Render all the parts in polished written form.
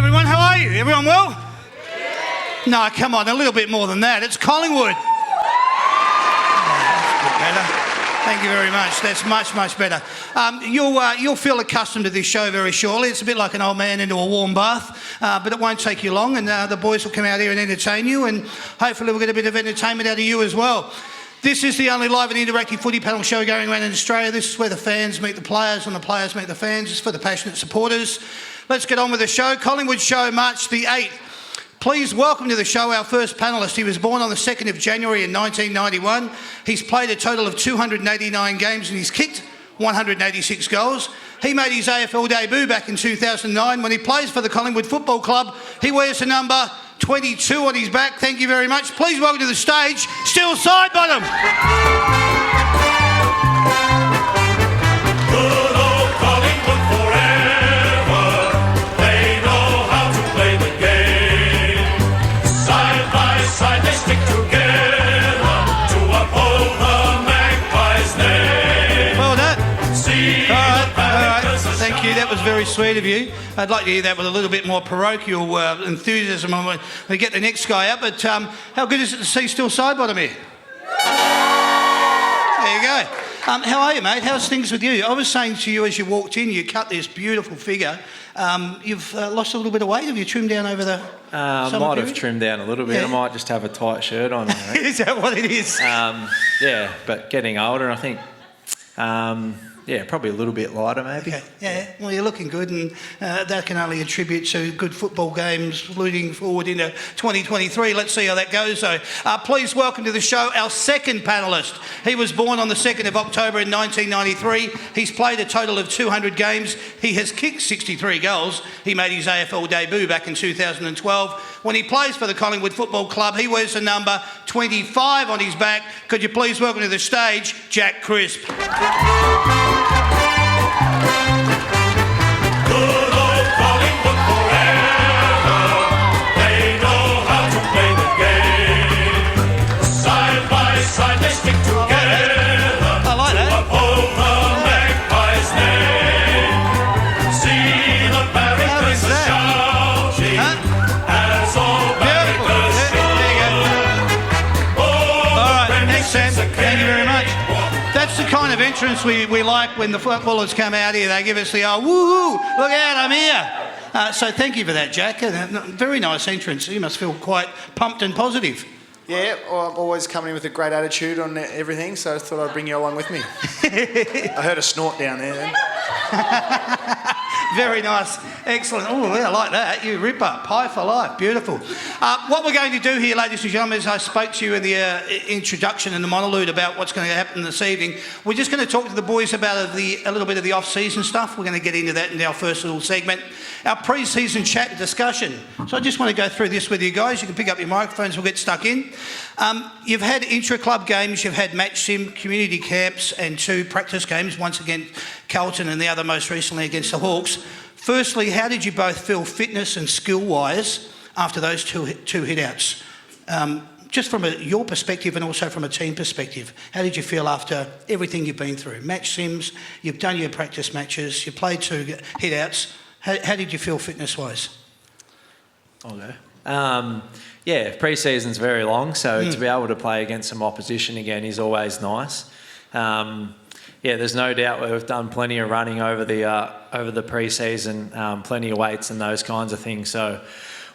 everyone. How are you? Everyone well? No, come on, a little bit more than that. It's Collingwood. Thank you very much. That's much, much better. You'll feel accustomed to this show very shortly. It's a bit like an old man into a warm bath, but it won't take you long, and the boys will come out here and entertain you, and hopefully we'll get a bit of entertainment out of you as well. This is the only live and interactive footy panel show going around in Australia. This is where the fans meet the players and the players meet the fans. It's for the passionate supporters. Let's get on with the show. Collingwood show, March the 8th. Please welcome to the show our first panellist. He was born on the 2nd of January in 1991. He's played a total of 289 games and he's kicked 186 goals. He made his AFL debut back in 2009 when he plays for the Collingwood Football Club. He wears the number 22 on his back. Thank you very much. Please welcome to the stage, Still Sidebottom. Good old Collingwood forever. They know how to play the game. Side by side they stick together to uphold the Magpies' name. Well done. See All right. Thank you. That was very sweet of you. I'd like to hear that with a little bit more parochial enthusiasm when we get the next guy up. But how good is it to see Still Sidebottom here? There you go. How are you, mate? How's things with you? I was saying to you as you walked in, you cut this beautiful figure. You've lost a little bit of weight. Have you trimmed down over the summer might period? have trimmed down a little bit. Yeah. I might just have a tight shirt on. Is that what it is? Yeah, but getting older, I think, probably a little bit lighter maybe. Okay. Yeah, well, you're looking good, and that can only attribute to good football games leading forward into 2023. Let's see how that goes, though. Please welcome to the show our second panellist. He was born on the 2nd of October in 1993. He's played a total of 200 games. He has kicked 63 goals. He made his AFL debut back in 2012. When he plays for the Collingwood Football Club, he wears the number 25 on his back. Could you please welcome to the stage, Jack Crisp. Good old Collingwood forever. They know how to play the game. Side by side they stick together I like that. to uphold the Magpies' name. See the barricades are shouting as all barricades Beautiful. There you go. All right, thanks, Sam. Thank you very much. That's the kind of entrance we like when the footballers come out here. They give us the old woohoo, look out, I'm here. So thank you for that, Jack. Very nice entrance. You must feel quite pumped and positive. Yeah, well, I'm always coming in with a great attitude on everything, so I thought I'd bring you along with me. I heard a snort down there then. Very nice. Excellent. Oh, yeah, I like that. You ripper. Pie for life. Beautiful. What we're going to do here, ladies and gentlemen, is I spoke to you in the introduction and the monologue about what's going to happen this evening. We're just going to talk to the boys about a little bit of the off-season stuff. We're going to get into that in our first little segment. Our pre-season chat and discussion. So I just want to go through this with you guys. You can pick up your microphones. We'll get stuck in. You've had intra-club games. You've had match sim, community camps and 2 practice games, once again Carlton and the other most recently against the Hawks. Firstly, how did you both feel fitness and skill-wise after those two hit-outs? Just from your perspective and also from a team perspective, how did you feel after everything you've been through? Match sims, you've done your practice matches, you played 2 hit-outs. How did you feel fitness-wise? Okay. Pre-season's very long, so to be able to play against some opposition again is always nice. There's no doubt we've done plenty of running over the pre-season, plenty of weights and those kinds of things. So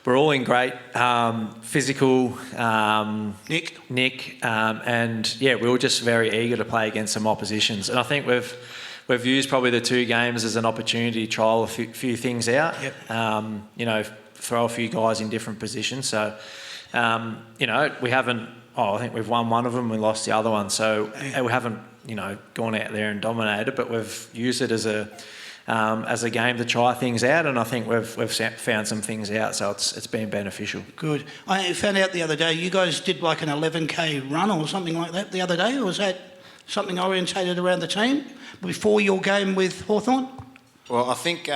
we're all in great physical nick, and we were just very eager to play against some oppositions. And I think we've used probably the 2 games as an opportunity to trial a few things out. Yep. Throw a few guys in different positions. So we haven't. I think we've won one of them. We lost the other one. So we haven't. Gone out there and dominated, but we've used it as a game to try things out, and I think we've found some things out, so it's been beneficial. Good. I found out the other day you guys did like an 11k run or something like that the other day, or was that something orientated around the team before your game with Hawthorn? Well, I think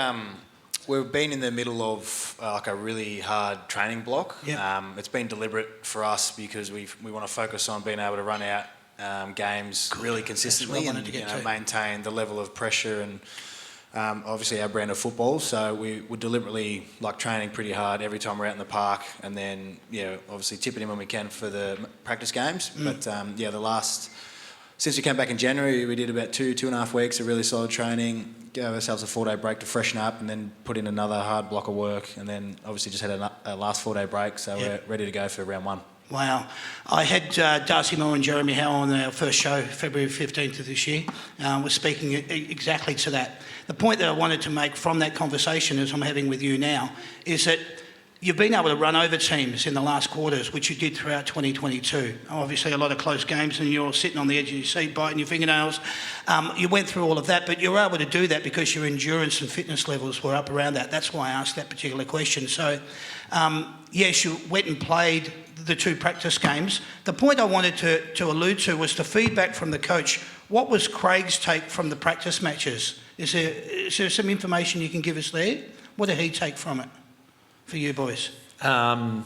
we've been in the middle of a really hard training block. Yep. It's been deliberate for us because we want to focus on being able to run out games really consistently and maintain the level of pressure and obviously our brand of football. So we would deliberately like training pretty hard every time we're out in the park, and then obviously tip it in when we can for the practice games. But since we came back in January, we did about 2.5 weeks of really solid training, gave ourselves a 4-day break to freshen up, and then put in another hard block of work, and then obviously just had a last 4-day break, so we're ready to go for round 1. Wow. I had Darcy Moore and Jeremy Howe on our first show, February 15th of this year. We're speaking exactly to that. The point that I wanted to make from that conversation, as I'm having with you now, is that you've been able to run over teams in the last quarters, which you did throughout 2022. Obviously, a lot of close games, and you're sitting on the edge of your seat, biting your fingernails. You went through all of that, but you were able to do that because your endurance and fitness levels were up around that. That's why I asked that particular question. So, yes, you went and played the 2 practice games. The point I wanted to allude to was the feedback from the coach. What was Craig's take from the practice matches? Is there some information you can give us there? What did he take from it for you boys? Well,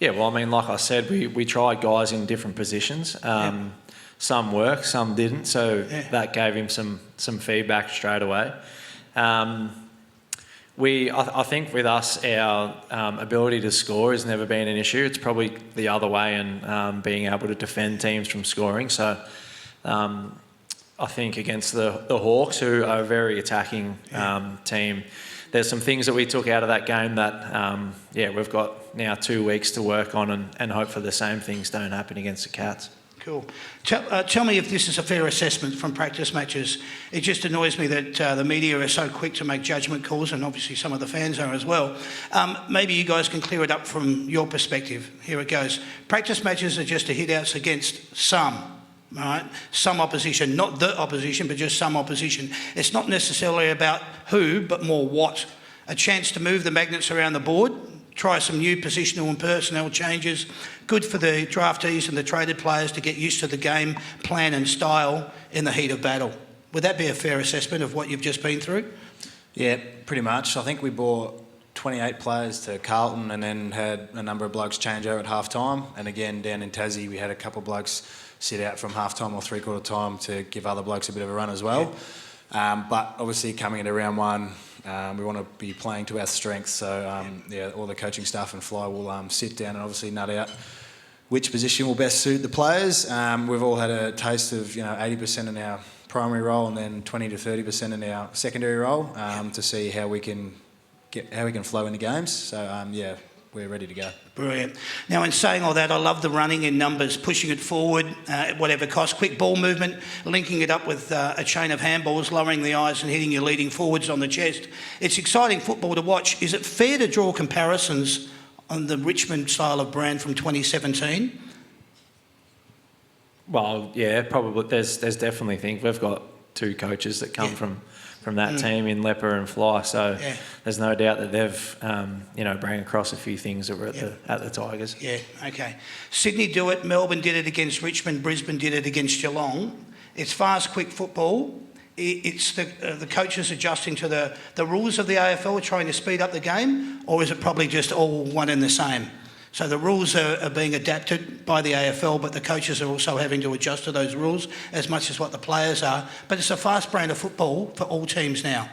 I mean, like I said, we tried guys in different positions. Some worked, some didn't, so that gave him some feedback straight away. I think with us, our ability to score has never been an issue. It's probably the other way, and being able to defend teams from scoring. So I think against the Hawks, who are a very attacking team, there's some things that we took out of that game that, we've got now 2 weeks to work on, and hope for the same things don't happen against the Cats. Cool. Tell me if this is a fair assessment from practice matches. It just annoys me that the media are so quick to make judgment calls, and obviously some of the fans are as well. Maybe you guys can clear it up from your perspective. Here it goes. Practice matches are just a hit-outs against some. All right, some opposition, not the opposition, but just some opposition. It's not necessarily about who, but more what. A chance to move the magnets around the board, try some new positional and personnel changes. Good for the draftees and the traded players to get used to the game plan and style in the heat of battle. Would that be a fair assessment of what you've just been through? Yeah, pretty much. I think we brought 28 players to Carlton, and then had a number of blokes change over at half time. And again, down in Tassie, we had a couple of blokes sit out from half time or 3/4 time to give other blokes a bit of a run as well. But obviously coming into round 1, we want to be playing to our strengths. So all the coaching staff and Fly will sit down and obviously nut out which position will best suit the players. We've all had a taste of 80% in our primary role, and then 20 to 30% in our secondary role, to see how we can flow into games. So we're ready to go. Brilliant. Now, in saying all that, I love the running in numbers, pushing it forward at whatever cost, quick ball movement, linking it up with a chain of handballs, lowering the eyes and hitting your leading forwards on the chest. It's exciting football to watch. Is it fair to draw comparisons on the Richmond style of brand from 2017? Well, yeah, probably. There's definitely things. We've got 2 coaches that come from that team in Leper and Fly, so there's no doubt that they've bring across a few things that were at the Tigers. Yeah, okay. Sydney do it, Melbourne did it against Richmond, Brisbane did it against Geelong. It's fast, quick football. It's the coaches adjusting to the rules of the AFL, trying to speed up the game, or is it probably just all one and the same? So the rules are being adapted by the AFL, but the coaches are also having to adjust to those rules as much as what the players are. But it's a fast brand of football for all teams now.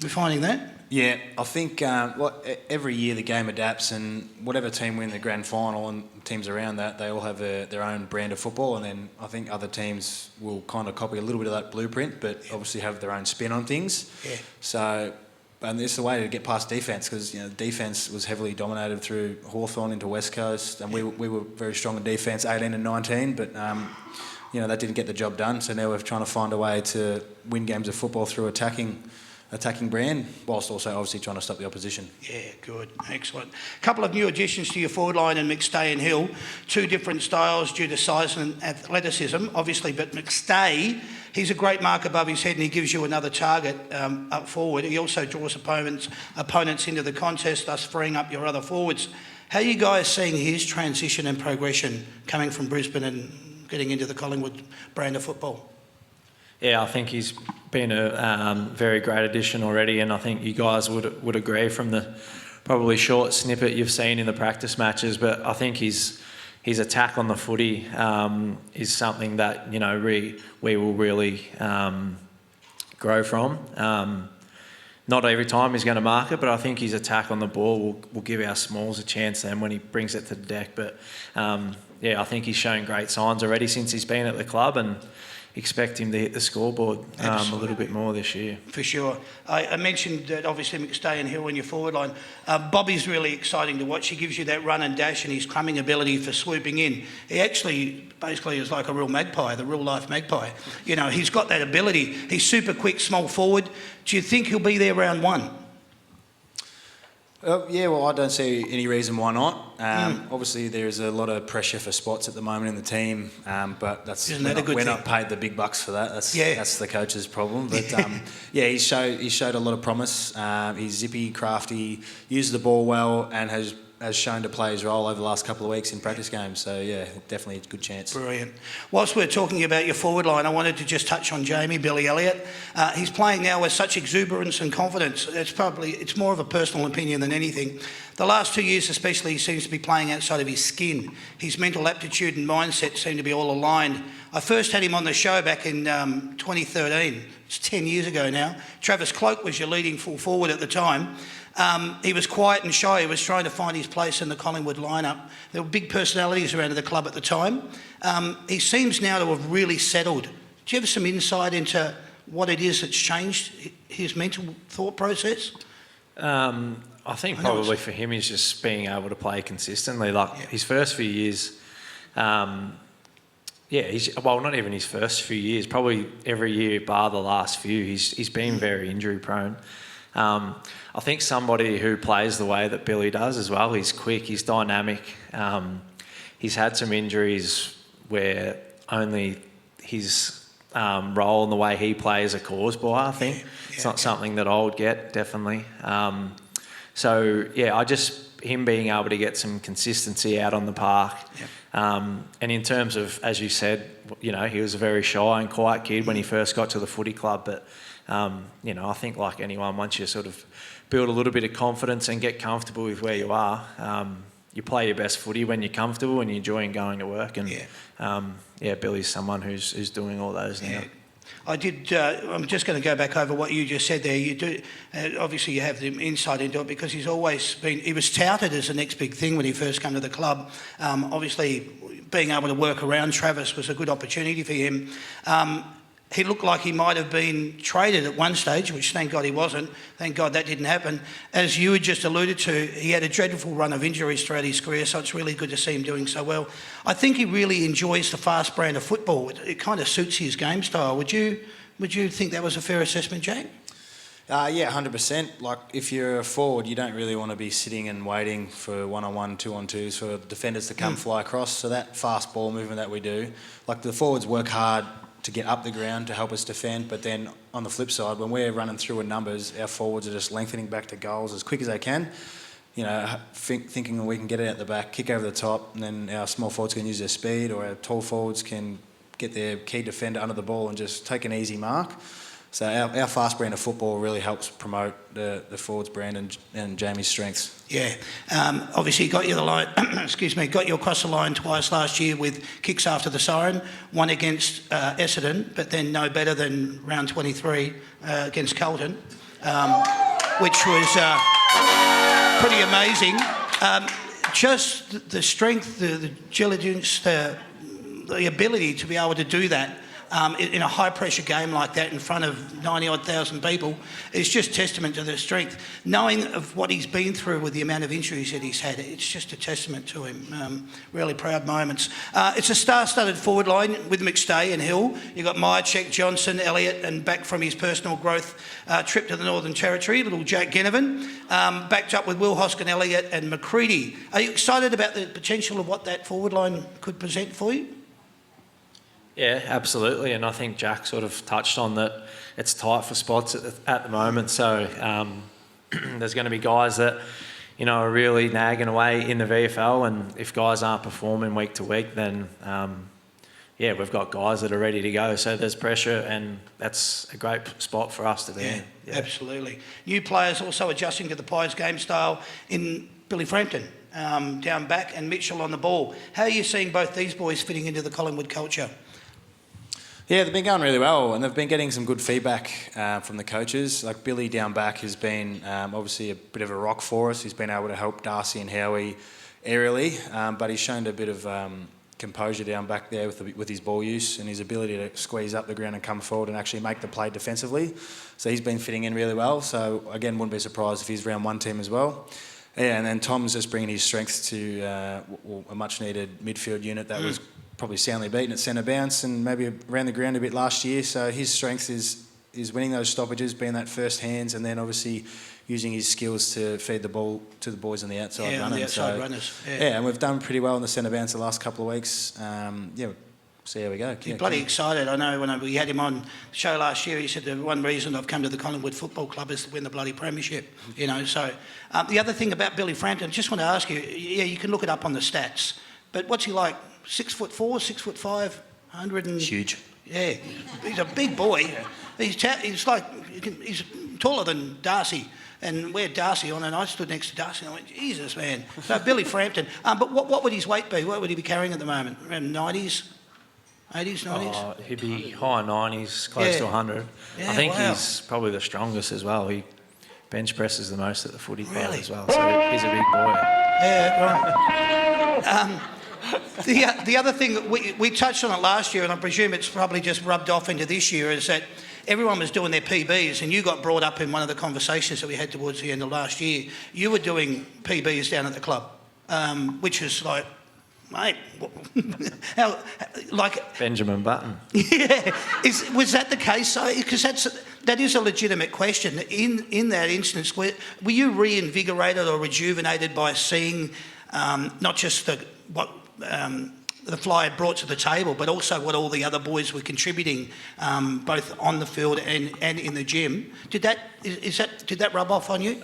We're finding that? Yeah, I think every year the game adapts, and whatever team win the grand final and teams around that, they all have their own brand of football, and then I think other teams will kind of copy a little bit of that blueprint, but obviously have their own spin on things. Yeah. So... And it's the way to get past defence, because defence was heavily dominated through Hawthorn into West Coast, and we were very strong in defence 18 and 19, but that didn't get the job done. So now we're trying to find a way to win games of football through attacking brand, whilst also obviously trying to stop the opposition. Yeah, good, excellent. A couple of new additions to your forward line in McStay and Hill, 2 different styles due to size and athleticism, obviously, but McStay, he's a great mark above his head, and he gives you another target up forward. He also draws opponents into the contest, thus freeing up your other forwards. How are you guys seeing his transition and progression coming from Brisbane and getting into the Collingwood brand of football? Yeah, I think he's been a very great addition already, and I think you guys would agree from the probably short snippet you've seen in the practice matches. But I think his attack on the footy is something that we will really grow from. not every time he's going to mark it, but I think his attack on the ball will give our smalls a chance then when he brings it to the deck. But yeah, I think he's shown great signs already since he's been at the club, and expect him to hit the scoreboard a little bit more this year. For sure. I mentioned that obviously McStay and Hill in your forward line. Bobby's really exciting to watch. He gives you that run and dash and his crumbing ability for swooping in. He actually basically is like a real magpie, the real life magpie. You know, he's got that ability. He's super quick, small forward. Do you think he'll be there round one? Yeah, well, I don't see any reason why not. Obviously, there's a lot of pressure for spots at the moment in the team, but we're not paid the big bucks for that. That's the coach's problem. But yeah, he showed a lot of promise. He's zippy, crafty, uses the ball well, and has shown to play his role over the last couple of weeks in practice games. So yeah, definitely a good chance. Brilliant. Whilst we're talking about your forward line, I wanted to just touch on Jamie, Billy Elliott. He's playing now with such exuberance and confidence. It's more of a personal opinion than anything. The last 2 years especially, he seems to be playing outside of his skin. His mental aptitude and mindset seem to be all aligned. I first had him on the show back in 2013. It's 10 years ago now. Travis Cloak was your leading full forward at the time. He was quiet and shy. He was trying to find his place in the Collingwood lineup. There were big personalities around the club at the time. He seems now to have really settled. Do you have some insight into what it is that's changed his mental thought process? I think probably for him, he's just being able to play consistently. His first few years, not even his first few years, probably every year bar the last few, he's been very injury prone. I think somebody who plays the way that Billy does as well, he's quick, he's dynamic. He's had some injuries where only his role and the way he plays are caused by, I think. It's not something that I would get, definitely. So, yeah, him being able to get some consistency out on the park. And in terms of, as you said, he was a very shy and quiet kid when he first got to the footy club, but I think like anyone, once you sort of build a little bit of confidence and get comfortable with where you are, you play your best footy when you're comfortable and you're enjoying going to work. And Billy's someone who's doing all those now. I'm just going to go back over what you just said there. You do, obviously you have the insight into it because he was touted as the next big thing when he first came to the club. Obviously being able to work around Travis was a good opportunity for him. He looked like he might have been traded at one stage, which thank God he wasn't. Thank God that didn't happen. As you had just alluded to, he had a dreadful run of injuries throughout his career, so it's really good to see him doing so well. I think he really enjoys the fast brand of football. It kind of suits his game style. Would you think that was a fair assessment, Jake? Yeah, 100%. Like, if you're a forward, you don't really want to be sitting and waiting for one-on-one, two-on-twos for defenders to come fly across. So that fast ball movement that we do, like the forwards work hard to get up the ground to help us defend, but then on the flip side, when we're running through in numbers, our forwards are just lengthening back to goals as quick as they can, thinking that we can get it out the back, kick over the top, and then our small forwards can use their speed, or our tall forwards can get their key defender under the ball and just take an easy mark. So our fast brand of football really helps promote the forwards brand and Jamie's strengths. Yeah, obviously got you the line. Got you across the line twice last year with kicks after the siren. One against Essendon, but then no better than round 23 against Carlton, which was pretty amazing. Just the strength, the diligence, the ability to be able to do that. In a high-pressure game like that in front of 90-odd thousand people is just testament to the strength. Knowing of what he's been through with the amount of injuries that he's had, it's just a testament to him. Really proud moments. It's a star-studded forward line with McStay and Hill. You've got Myercheck, Johnson, Elliott, and back from his personal growth trip to the Northern Territory, little Jack Ginnivan, backed up with Will Hoskin, Elliott, and McCready. Are you excited about the potential of what that forward line could present for you? Yeah, absolutely. And I think Jack sort of touched on that it's tight for spots at the moment. So there's going to be guys that, are really nagging away in the VFL. And if guys aren't performing week to week, then, we've got guys that are ready to go. So there's pressure, and that's a great spot for us to be in. Yeah, absolutely. New players also adjusting to the Pies game style in Billy Frampton, down back, and Mitchell on the ball. How are you seeing both these boys fitting into the Collingwood culture? Yeah, they've been going really well, and they've been getting some good feedback from the coaches. Like Billy down back has been obviously a bit of a rock for us. He's been able to help Darcy and Howie aerially, but he's shown a bit of composure down back there with his ball use and his ability to squeeze up the ground and come forward and actually make the play defensively. So he's been fitting in really well. So again, wouldn't be surprised if he's round one team as well. Yeah, and then Tom's just bringing his strengths to a much-needed midfield unit that was probably soundly beaten at centre bounce and maybe around the ground a bit last year. So his strength is winning those stoppages, being that first hands, and then obviously using his skills to feed the ball to the boys on the outside running. On the outside runners. Yeah, and we've done pretty well in the centre bounce the last couple of weeks. See how we go. He's bloody excited. I know when we had him on the show last year, he said the one reason I've come to the Collingwood Football Club is to win the bloody premiership. You know, so the other thing about Billy Frampton, just want to ask you, yeah, you can look it up on the stats, but what's he like? 6'4", 6'5", 100 and... Huge. Yeah, he's a big boy. He's taller than Darcy. And we had Darcy on, and I stood next to Darcy, and I went, Jesus, man. So Billy Frampton. But what would his weight be? What would he be carrying at the moment? Around 90s? 80s, 90s? Oh, he'd be high 90s, close to 100. Yeah, I think wow. he's probably the strongest as well. He bench presses the most at the footy club Really? as well, so he's a big boy. Yeah, right. The other thing, we touched on it last year, and I presume it's probably just rubbed off into this year, is that everyone was doing their PBs, and you got brought up in one of the conversations that we had towards the end of last year. You were doing PBs down at the club, which is like, mate, how, like... Benjamin Button. Yeah. Was that the case? Because that is a legitimate question. In that instance, were you reinvigorated or rejuvenated by seeing not just what the Fly had brought to the table, but also what all the other boys were contributing, both on the field and in the gym? Did that rub off on you?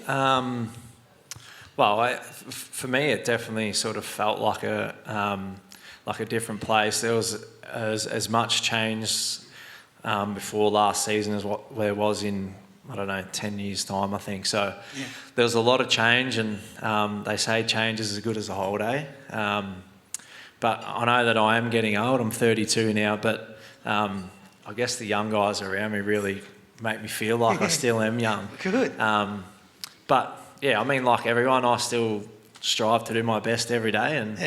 Well, for me, it definitely sort of felt like a different place. There was as much change before last season as what there was in, I don't know, 10 years' time, I think. So yeah. There was a lot of change, and they say change is as good as a holiday. But I know that I am getting old. I'm 32 now, but I guess the young guys around me really make me feel like I still am young. Good. But yeah, I mean, like everyone, I still strive to do my best every day, and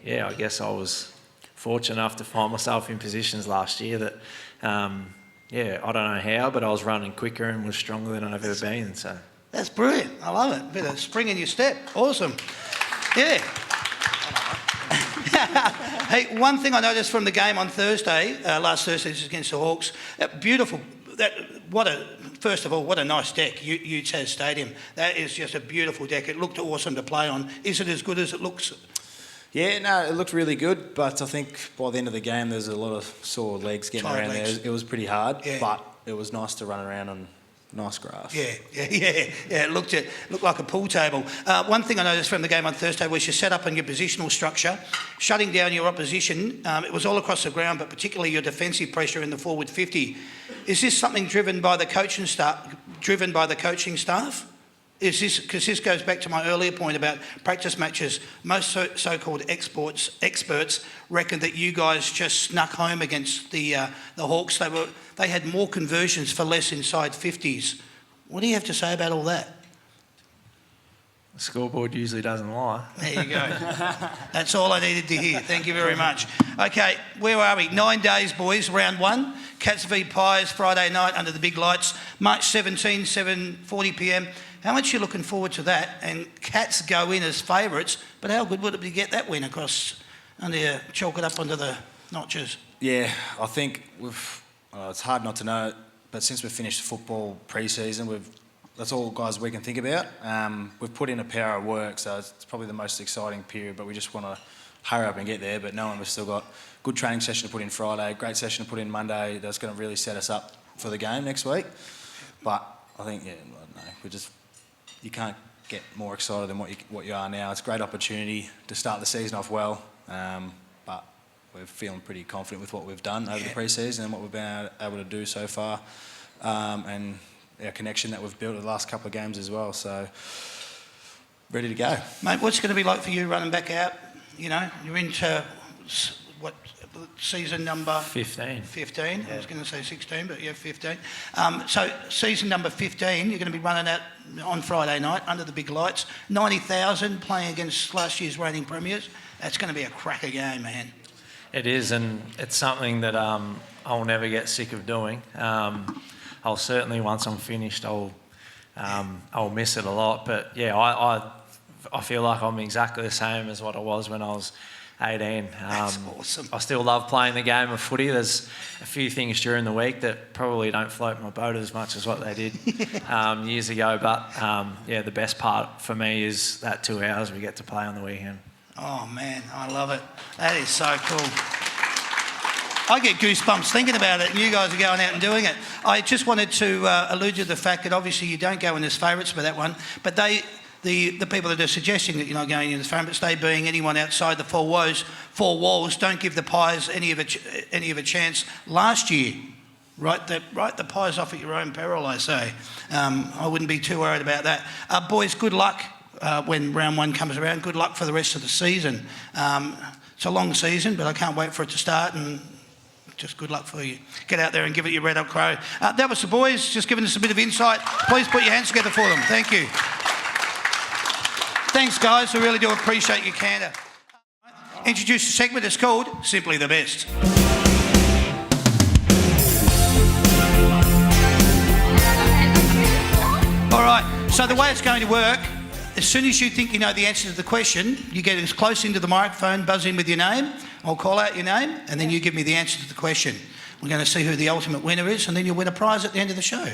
I guess I was fortunate enough to find myself in positions last year that, I don't know how, but I was running quicker and was stronger than I've ever been. So that's brilliant. I love it. Bit of spring in your step. Awesome. Yeah. Hey, one thing I noticed from the game on Thursday, last Thursday against the Hawks, beautiful. First of all, what a nice deck, Utes has Stadium. That is just a beautiful deck. It looked awesome to play on. Is it as good as it looks? Yeah, no, it looked really good, but I think by the end of the game, there's a lot of sore legs getting Tired around legs. there. It was pretty hard, Yeah. but it was nice to run around on nice grass. Yeah. It looked like a pool table. One thing I noticed from the game on Thursday was you set up on your positional structure, shutting down your opposition. It was all across the ground, but particularly your defensive pressure in the forward 50. Is this something driven by the coaching staff? Is this because this goes back to my earlier point about practice matches? Most so-called experts reckon that you guys just snuck home against the Hawks. They had more conversions for less inside 50s. What do you have to say about all that? the scoreboard usually doesn't lie. There you go. That's all I needed to hear. Thank you very much. Okay, where are we? 9 days, boys. Round 1. Cats v Pies, Friday night under the big lights. March 17, 7:40 p.m. How much are you looking forward to that? And Cats go in as favourites, but how good would it be to get that win across, chalk it up under the notches? Yeah, I think it's hard not to know, but since we've finished football pre-season, that's all, guys, we can think about. We've put in a power of work, so it's probably the most exciting period, but we just want to hurry up and get there. But knowing we've still got good training session to put in Friday, great session to put in Monday, that's going to really set us up for the game next week. But I think, I don't know, you can't get more excited than what you are now. It's a great opportunity to start the season off well, but we're feeling pretty confident with what we've done over the pre-season and what we've been able to do so far, and our connection that we've built in the last couple of games as well. So, ready to go. Mate, what's it going to be like for you running back out? You're into, season number 15. 15. I was going to say 16, but yeah, 15. So season number 15, you're going to be running out on Friday night under the big lights. 90,000 playing against last year's reigning premiers. That's going to be a cracker game, man. It is, and it's something that I'll never get sick of doing. I'll certainly, once I'm finished, I'll miss it a lot. But yeah, I feel like I'm exactly the same as what I was when I was 18. That's awesome. I still love playing the game of footy. There's a few things during the week that probably don't float my boat as much as what they did years ago. But yeah, the best part for me is that 2 hours we get to play on the weekend. Oh man, I love it. That is so cool. I get goosebumps thinking about it, and you guys are going out and doing it. I just wanted to allude to the fact that obviously you don't go in as favourites for that one, but the people that are suggesting that you're not going in as favourites, they being anyone outside the four walls, don't give the Pies any of a chance. Last year, write the Pies off at your own peril, I say. I wouldn't be too worried about that. Boys, good luck. When round one comes around, good luck for the rest of the season. It's a long season, but I can't wait for it to start, and just good luck for you. Get out there and give it your red up crow. That was the boys, just giving us a bit of insight. Please put your hands together for them. Thank you. Thanks, guys. I really do appreciate your candour. Introduce a segment. It's called Simply the Best. All right, so the way it's going to work, as soon as you think you know the answer to the question, you get as close into the microphone, buzz in with your name. I'll call out your name, and then you give me the answer to the question. We're going to see who the ultimate winner is, and then you'll win a prize at the end of the show.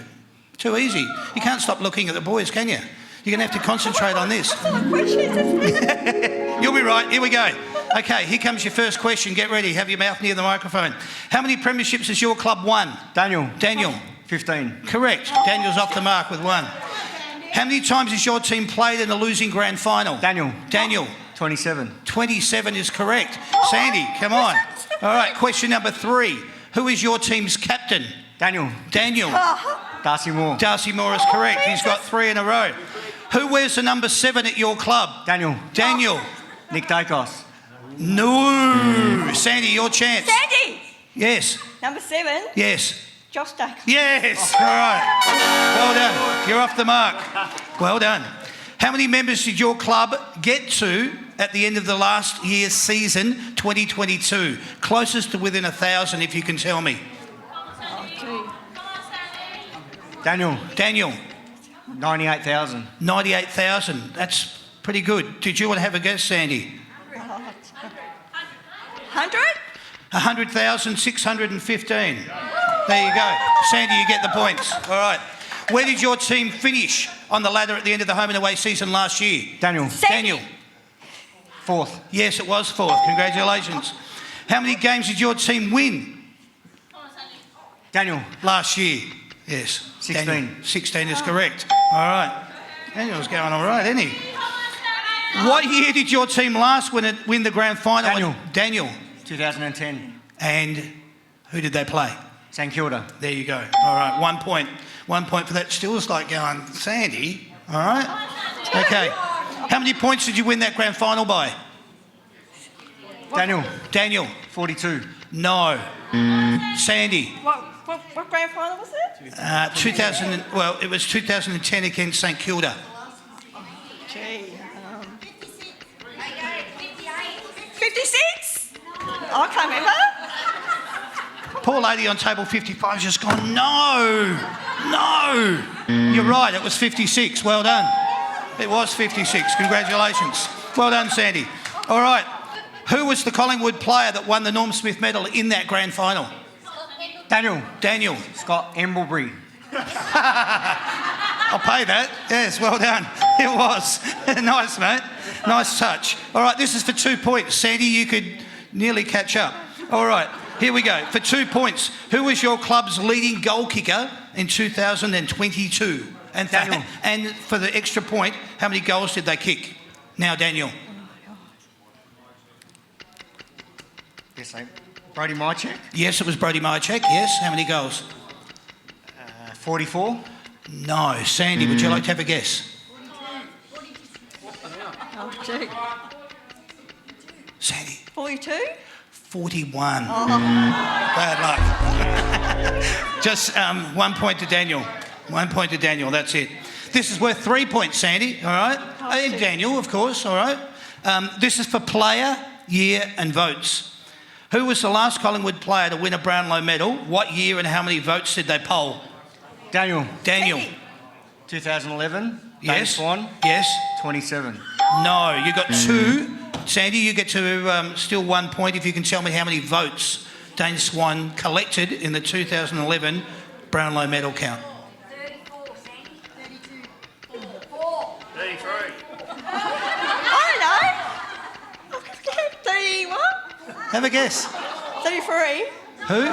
Too easy. You can't stop looking at the boys, can you? You're going to have to concentrate on this. You'll be right. Here we go. Okay, here comes your first question. Get ready. Have your mouth near the microphone. How many premierships has your club won? Daniel. 15. Correct. Daniel's off the mark with 1. How many times has your team played in a losing grand final? Daniel. 27. 27 is correct. Sandy, come on. All right, question number 3. Who is your team's captain? Daniel. Darcy Moore. Darcy Moore is correct. He's got 3 in a row. Who wears the number 7 at your club? Daniel. Nick Dacos. No. Sandy, your chance. Sandy! Yes. Number 7? Yes. Josh Dacos. Yes. All right. Well done. You're off the mark. Well done. How many members did your club get to at the end of the last year's season, 2022? Closest to within 1,000, if you can tell me. Daniel. 98,000. 98,000. That's pretty good. Did you want to have a guess, Sandy? 100? 100,615. There you go. Sandy, you get the points. All right. Where did your team finish on the ladder at the end of the home and away season last year? Daniel. Daniel. 4th. Yes, it was 4th. Congratulations. How many games did your team win? Daniel. Last year. Yes. 16. Daniel. 16 is correct. All right. Daniel's going all right, isn't he? What year did your team last win the grand final? Daniel. 2010. And who did they play? St Kilda. There you go. All right, 1 point. 1 point for that. Still is like going, Sandy. All right. Okay. How many points did you win that grand final by? Daniel. 42. No. Sandy. What grand final was it? 2010 against St Kilda. Gee. 56? I can't remember. Poor lady on table 55 has just gone, no. You're right, it was 56. Well done. It was 56. Congratulations. Well done, Sandy. All right. Who was the Collingwood player that won the Norm Smith medal in that grand final? Daniel. Scott Emblebury. I'll pay that. Yes, well done. It was. Nice, mate. Nice touch. All right, this is for 2 points. Sandy, you could nearly catch up. All right, here we go. For 2 points, who was your club's leading goal kicker in 2022? And Daniel. And for the extra point, how many goals did they kick? Now, Daniel. Yes, Brody Mychek. Yes, it was Brody Mychek. Yes. How many goals? 44. No. Sandy, would you like to have a guess? Oh, gee. Sandy. 42? 41. Bad luck. Just 1 point to Daniel. 1 point to Daniel, that's it. This is worth 3 points, Sandy, all right? And Daniel, of course, all right? This is for player, year and votes. Who was the last Collingwood player to win a Brownlow medal? What year and how many votes did they poll? Daniel. Daniel. 2011. Yes. Swan. Yes. 27. No, you got 2. Sandy, you get to still 1 point if you can tell me how many votes Dane Swan collected in the 2011 Brownlow medal count. 34, Sandy. 32. 34. 33. I don't know. 31? Have a guess. 33? Who?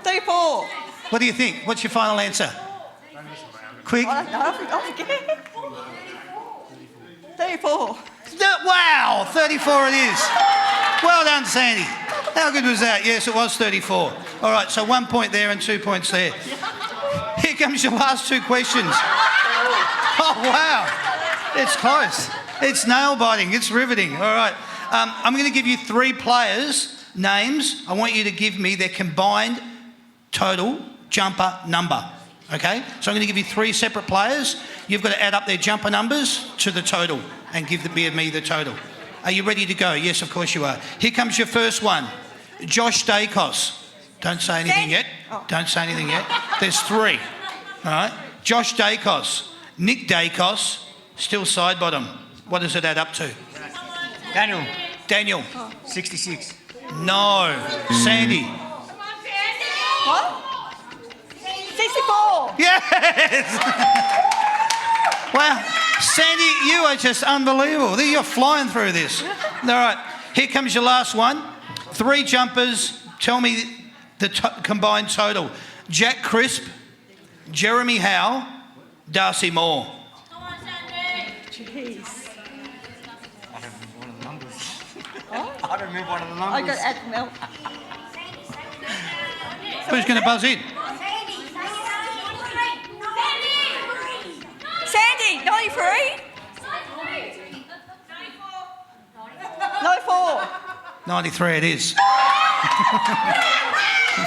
34? What do you think? What's your final answer? Quick. I don't know. I forget. 34. Wow, 34 it is. Well done, Sandy. How good was that? Yes, it was 34. All right, so 1 point there and 2 points there. Here comes your last 2 questions. Oh, wow. It's close. It's nail-biting. It's riveting. All right. I'm going to give you 3 players' names. I want you to give me their combined total jumper number. Okay? So I'm going to give you 3 separate players. You've got to add up their jumper numbers to the total and give me the total. Are you ready to go? Yes, of course you are. Here comes your first one. Josh Dacos. Don't say anything yet. Don't say anything yet. There's 3. All right? Josh Dacos. Nick Dacos. Still side bottom. What does it add up to? Daniel. Daniel. 66. No. Sandy. What? 64. Yes! Wow. Sandy, you are just unbelievable. You're flying through this. All right. Here comes your last one. 3 jumpers. Tell me the combined total. Jack Crisp, Jeremy Howe, Darcy Moore. Jeez. I don't remember one of the numbers. I got to add milk. Who's going to buzz in? Sandy, 93? 94. 93 it is.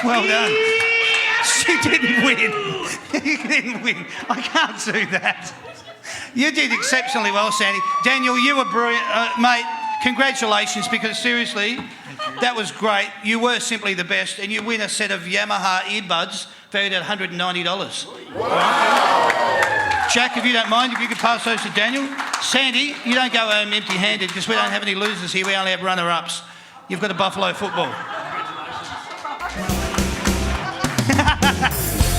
Well done. She didn't win. You didn't win. I can't do that. You did exceptionally well, Sandy. Daniel, you were brilliant. Mate, congratulations, because seriously, that was great. You were simply the best, and you win a set of Yamaha earbuds valued at $190. Jack, if you don't mind, if you could pass those to Daniel. Sandy, you don't go home empty-handed, because we don't have any losers here. We only have runner-ups. You've got a Buffalo football.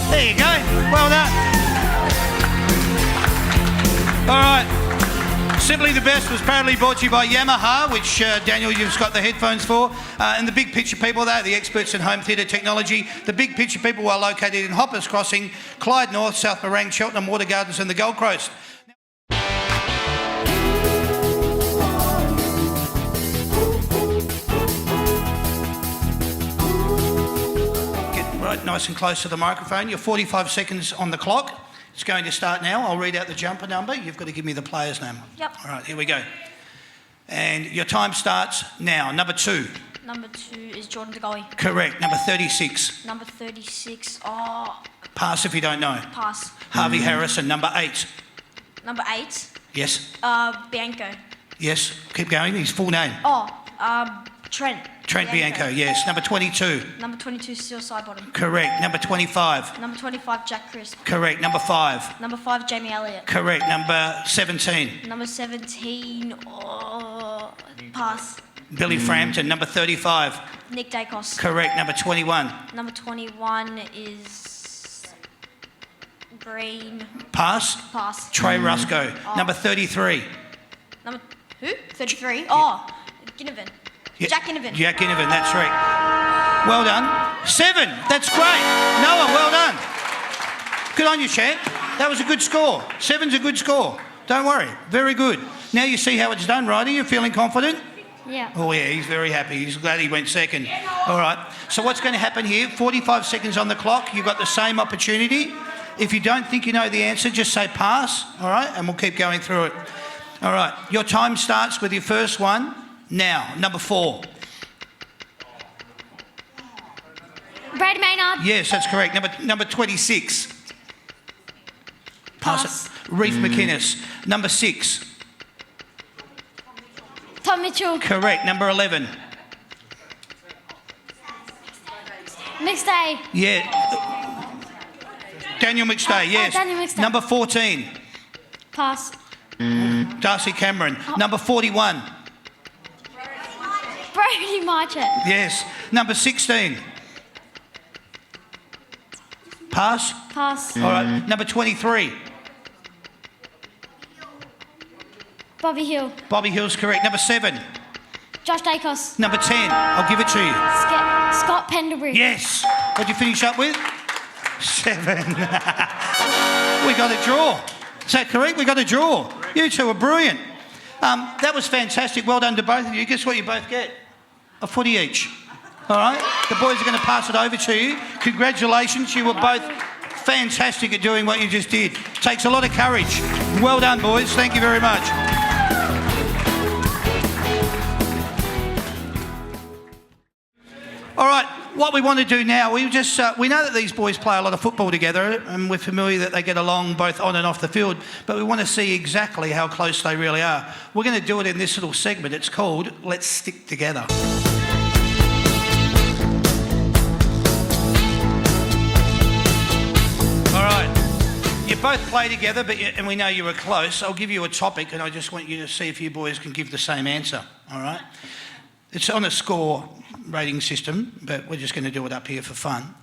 There you go. Well done. All right. Simply the Best was proudly brought to you by Yamaha, which, Daniel, you've got the headphones for. And the Big Picture people, they're the experts in home theatre technology. The Big Picture people are located in Hoppers Crossing, Clyde North, South Morang, Cheltenham, Water Gardens and the Gold Coast. Get right nice and close to the microphone. You're 45 seconds on the clock. It's going to start now. I'll read out the jumper number. You've got to give me the player's name. Yep. All right, here we go. And your time starts now. Number 2. Number 2 is Jordan De Goey. Correct. Number 36. Number 36, Pass if you don't know. pass. Harvey Harrison. Number 8. Number 8, Yes. Bianco. Yes. Keep going. His full name. Trent. Trent Bianco. Yes. Number 22. Number 22, Steel Sidebottom. Correct. Number 25. Number 25, Jack Crisp. Correct. Number 5. Number 5, Jamie Elliott. Correct. Number 17. Number 17, pass. Billy Frampton. Number 35. Nick Dacos. Correct. Number 21. Number 21 is Green. Pass. Pass. Trey Rusco. Number 33. Number who? 33. Ginnivan. Yeah, Jack Ginnivan. Jack Ginnivan, that's right. Well done. 7. That's great. Noah, well done. Good on you, champ. That was a good score. 7's a good score. Don't worry. Very good. Now you see how it's done, right? Are you feeling confident? Yeah. Oh, yeah, he's very happy. He's glad he went second. All right. So what's going to happen here? 45 seconds on the clock. You've got the same opportunity. If you don't think you know the answer, just say pass, all right? And we'll keep going through it. All right. Your time starts with your first one now. Number 4. Brady Maynard. Yes, that's correct. Number 26. Pass. It. Reece McInnes. Number 6. Tom Mitchell. Correct. Number 11. Mixed Day. Yeah. Daniel McStay, yes. Daniel McStay. Number 14. Pass. Darcy Cameron. Number 41. Brody Marchett. Yes. Number 16. Pass. Pass. All right. Number 23. Bobby Hill. Bobby Hill's correct. Number 7. Josh Dacos. Number 10. I'll give it to you. Scott Pendlebury. Yes. What'd you finish up with? 7. We got a draw. Is that correct? We got a draw. You two are brilliant. That was fantastic. Well done to both of you. Guess what you both get? A footy each. All right? The boys are going to pass it over to you. Congratulations. You were both fantastic at doing what you just did. Takes a lot of courage. Well done, boys. Thank you very much. All right, what we want to do now, we know that these boys play a lot of football together and we're familiar that they get along both on and off the field, but we want to see exactly how close they really are. We're going to do it in this little segment. It's called Let's Stick Together. All right, you both play together, and we know you were close. I'll give you a topic and I just want you to see if you boys can give the same answer, all right? It's on a score rating system, but we're just going to do it up here for fun.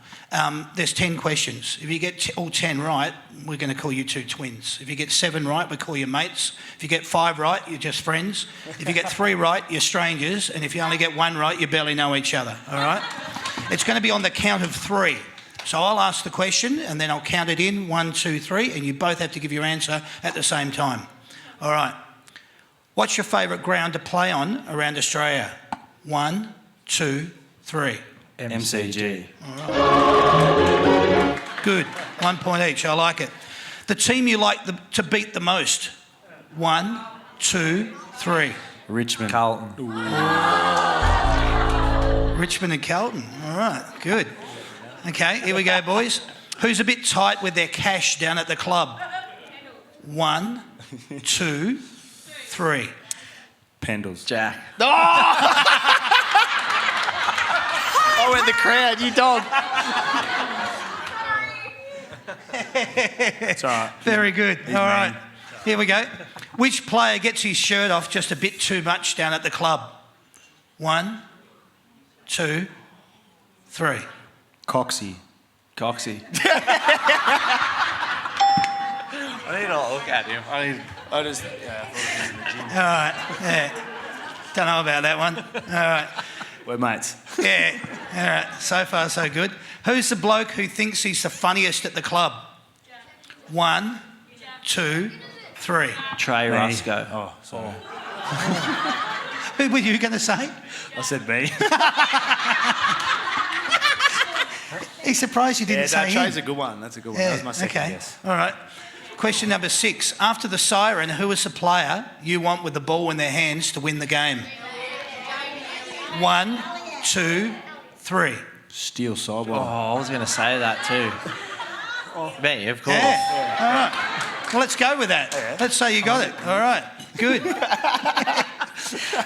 There's 10 questions. If you get all 10 right, we're going to call you two twins. If you get 7 right, we call you mates. If you get 5 right, you're just friends. If you get 3 right, you're strangers. And if you only get 1 right, you barely know each other, all right? It's going to be on the count of 3. So I'll ask the question and then I'll count it in, 1, 2, 3, and you both have to give your answer at the same time. All right. What's your favourite ground to play on around Australia? 1, 2, 3. MCG. Good. 1 point each. I like it. The team you like to beat the most? 1, 2, 3. Richmond. Carlton. Richmond and Carlton. All right. Good. Okay, here we go, boys. Who's a bit tight with their cash down at the club? 1, 2, 3. Pendles. Jack. I went the crowd, you dog. It's all right. Very good. All right. Here we go. Which player gets his shirt off just a bit too much down at the club? 1, 2, 3. Coxie. Coxie. I need to look at him. I just. All right. Yeah. Don't know about that one. All right. We're mates. Yeah. All right. So far, so good. Who's the bloke who thinks he's the funniest at the club? 1, 2, 3. Trey Rusco. Oh, sorry. Who were you going to say? I said me. He's surprised you didn't say him. Trey's a good one. That's a good one. That was my second guess. All right. Question number 6. After the siren, who is the player you want with the ball in their hands to win the game? 1, 2, 3. Steel sideline. Oh, I was going to say that too. Me, of course. Yeah. All right. Well, let's go with that. Let's say you got it. All right. Good.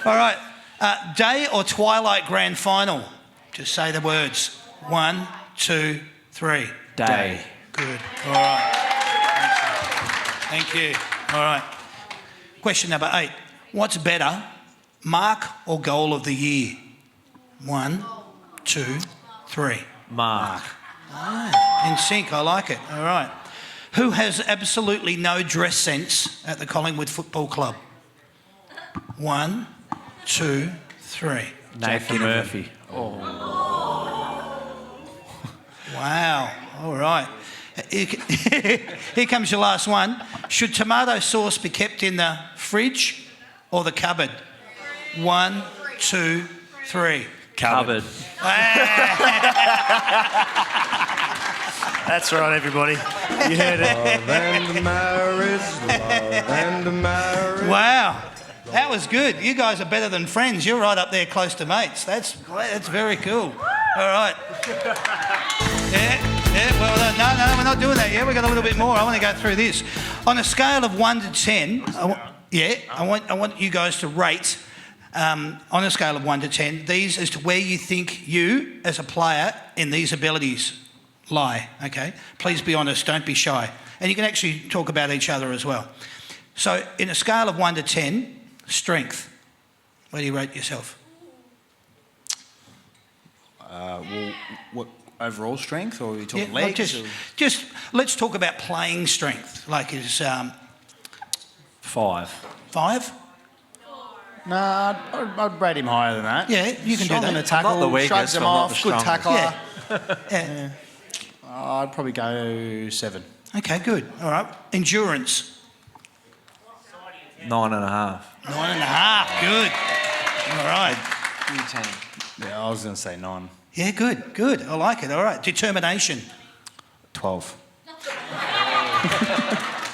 All right. Day or twilight grand final? Just say the words. 1, 2, 3. Day. Good. All right. Thank you. All right. Question number 8. What's better, mark or goal of the year? 1, 2, 3. Mark. In sync, I like it. All right. Who has absolutely no dress sense at the Collingwood Football Club? 1, 2, 3. Nathan Murphy. Wow. All right. Here comes your last one. Should tomato sauce be kept in the fridge or the cupboard? 1, 2, 3. Cupboard. That's right, everybody. You heard it. Wow. That was good. You guys are better than friends. You're right up there close to mates. That's very cool. All right. Yeah, well done. No, we're not doing that yet. We've got a little bit more. I want to go through this. On a scale of 1 to 10, I want you guys to rate, on a scale of 1 to 10, these as to where you think you, as a player, in these abilities lie, okay? Please be honest, don't be shy. And you can actually talk about each other as well. So, in a scale of 1 to 10, strength, where do you rate yourself? Well, what overall strength, or are you talking Yeah, legs? just let's talk about playing strength. Like, is 5. 5? Nah, I'd rate him higher than that. Yeah, you can do Strong in the that. tackle, Not the weakest, shrugs him but I'm not off, the good strongest. tackler. Yeah. I'd probably go 7. Okay, good. All right. Endurance. 9.5. 9.5. Good. All right. 10. Yeah, I was going to say 9. Yeah, good. I like it. All right. Determination. 12.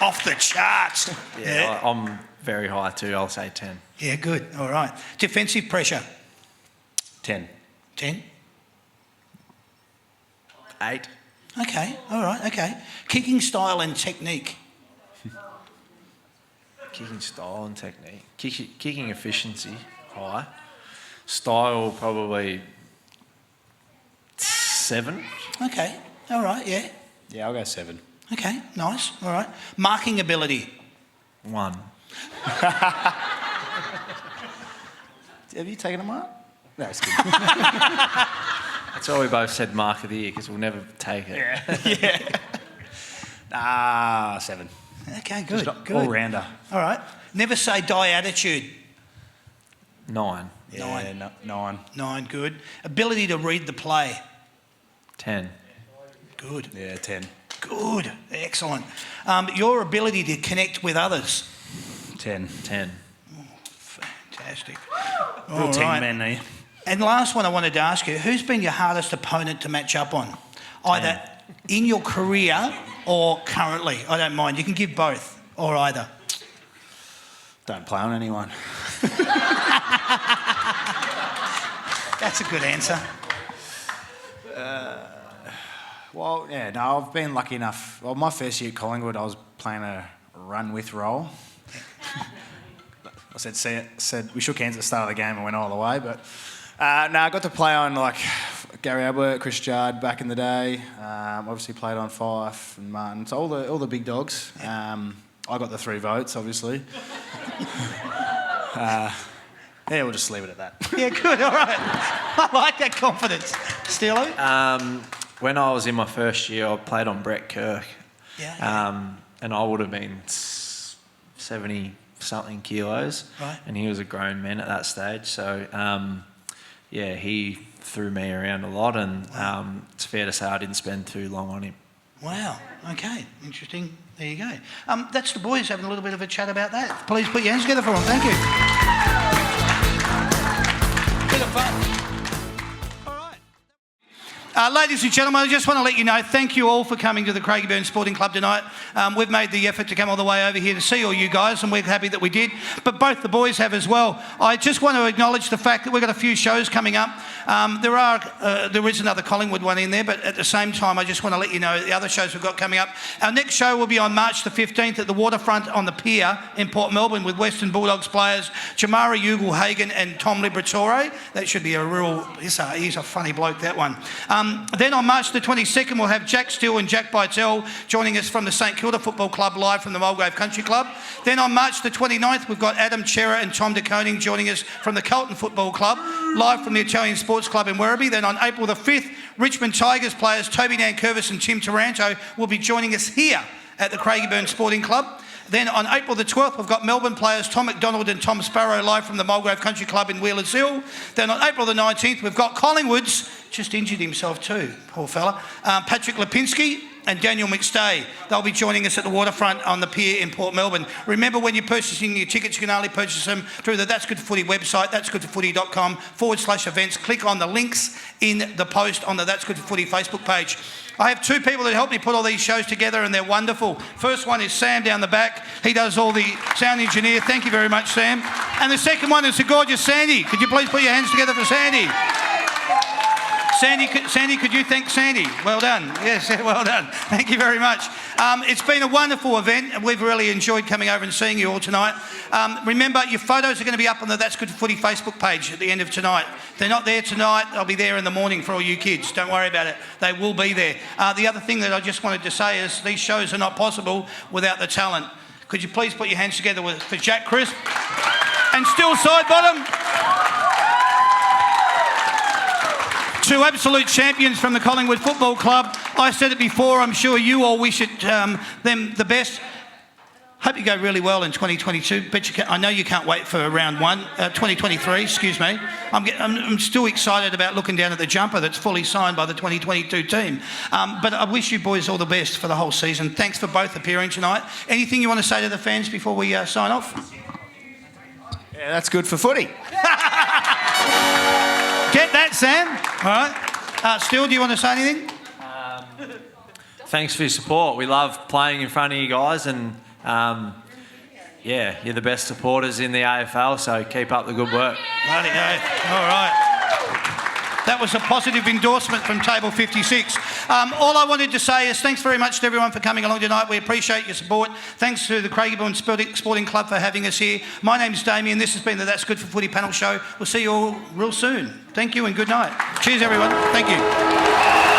Off the charts. Yeah, I'm very high too. I'll say 10. Yeah, good. All right. Defensive pressure. 10. 10. 8. Okay. All right. Okay. Kicking style and technique. Kicking style and technique. Kicking efficiency, high. Style, probably 7. Okay. All right. Yeah. Yeah, I'll go 7. Okay. Nice. All right. Marking ability. 1. Have you taken a mark? No, it's good. That's why we both said mark of the year, because we'll never take it. Yeah. 7. Okay. Good. Good. All-rounder. All right. Never say die attitude. 9. Yeah, 9. 9. Good. Ability to read the play. 10. Good. Yeah, 10. Good. Excellent. Your ability to connect with others. 10. 10. Fantastic. Real All team right. man, eh? And last one I wanted to ask you, who's been your hardest opponent to match up on? Either in your career or currently. I don't mind. You can give both or either. Don't play on anyone. That's a good answer. Well, yeah, no, I've been lucky enough. Well, my first year at Collingwood, I was playing a run-with role. I said we shook hands at the start of the game and went all the way, but no, I got to play on like Gary Ablett, Chris Judd back in the day. Obviously played on Fife and Martin, so all the big dogs. I got the 3 votes, obviously. Yeah, we'll just leave it at that. Yeah, good. All right. I like that confidence. Steelo? When I was in my first year, I played on Brett Kirk. Yeah. And I would have been 70-something kilos. Right. And he was a grown man at that stage. So, yeah, he threw me around a lot. And it's fair to say I didn't spend too long on him. Wow. Okay. Interesting. There you go. That's the boys having a little bit of a chat about that. Please put your hands together for them. Thank you. Bit of fun. Ladies and gentlemen, I just want to let you know, thank you all for coming to the Craigieburn Sporting Club tonight. We've made the effort to come all the way over here to see all you guys, and we're happy that we did. But both the boys have as well. I just want to acknowledge the fact that we've got a few shows coming up. There is another Collingwood one in there, but at the same time, I just want to let you know the other shows we've got coming up. Our next show will be on March the 15th at the Waterfront on the Pier in Port Melbourne with Western Bulldogs players Jamara Ugle-Hagan and Tom Liberatore. That should be a real... He's a funny bloke, that one. Then on March the 22nd, we'll have Jack Steele and Jack Bytel joining us from the St Kilda Football Club live from the Mulgrave Country Club. Then on March the 29th, we've got Adam Chera and Tom de Koning joining us from the Carlton Football Club live from the Italian Sports Club in Werribee. Then on April the 5th, Richmond Tigers players Toby Nankervis and Tim Taranto will be joining us here at the Craigieburn Sporting Club. Then on April the 12th, we've got Melbourne players Tom McDonald and Tom Sparrow live from the Mulgrave Country Club in Wheelers Hill. Then on April the 19th, we've got Collingwood's, just injured himself too, poor fella, Patrick Lipinski and Daniel McStay. They'll be joining us at the Waterfront on the Pier in Port Melbourne. Remember, when you're purchasing your tickets, you can only purchase them through the That's Good for Footy website, that'sgoodforfooty.com/events. Click on the links in the post on the That's Good for Footy Facebook page. I have 2 people that help me put all these shows together, and they're wonderful. First one is Sam down the back. He does all the sound engineer. Thank you very much, Sam. And the second one is the gorgeous Sandy. Could you please put your hands together for Sandy? Sandy, could you thank Sandy? Well done. Yes, well done. Thank you very much. It's been a wonderful event, and we've really enjoyed coming over and seeing you all tonight. Remember, your photos are going to be up on the That's Good for Footy Facebook page at the end of tonight. If they're not there tonight, they'll be there in the morning for all you kids. Don't worry about it. They will be there. The other thing that I just wanted to say is these shows are not possible without the talent. Could you please put your hands together for Jack Crisp and Still Sidebottom? Two absolute champions from the Collingwood Football Club. I said it before, I'm sure you all wish them the best. Hope you go really well in 2022. I know you can't wait for round 2023, excuse me. I'm still excited about looking down at the jumper that's fully signed by the 2022 team. But I wish you boys all the best for the whole season. Thanks for both appearing tonight. Anything you want to say to the fans before we sign off? Yeah, that's good for footy. Get that, Sam. All right. Still, do you want to say anything? Thanks for your support. We love playing in front of you guys, and yeah, you're the best supporters in the AFL, so keep up the good work. Bloody hell. All right. That was a positive endorsement from Table 56. All I wanted to say is thanks very much to everyone for coming along tonight. We appreciate your support. Thanks to the Craigieburn Sporting Club for having us here. My name's Damien. This has been the That's Good for Footy panel show. We'll see you all real soon. Thank you and good night. Cheers, everyone. Thank you.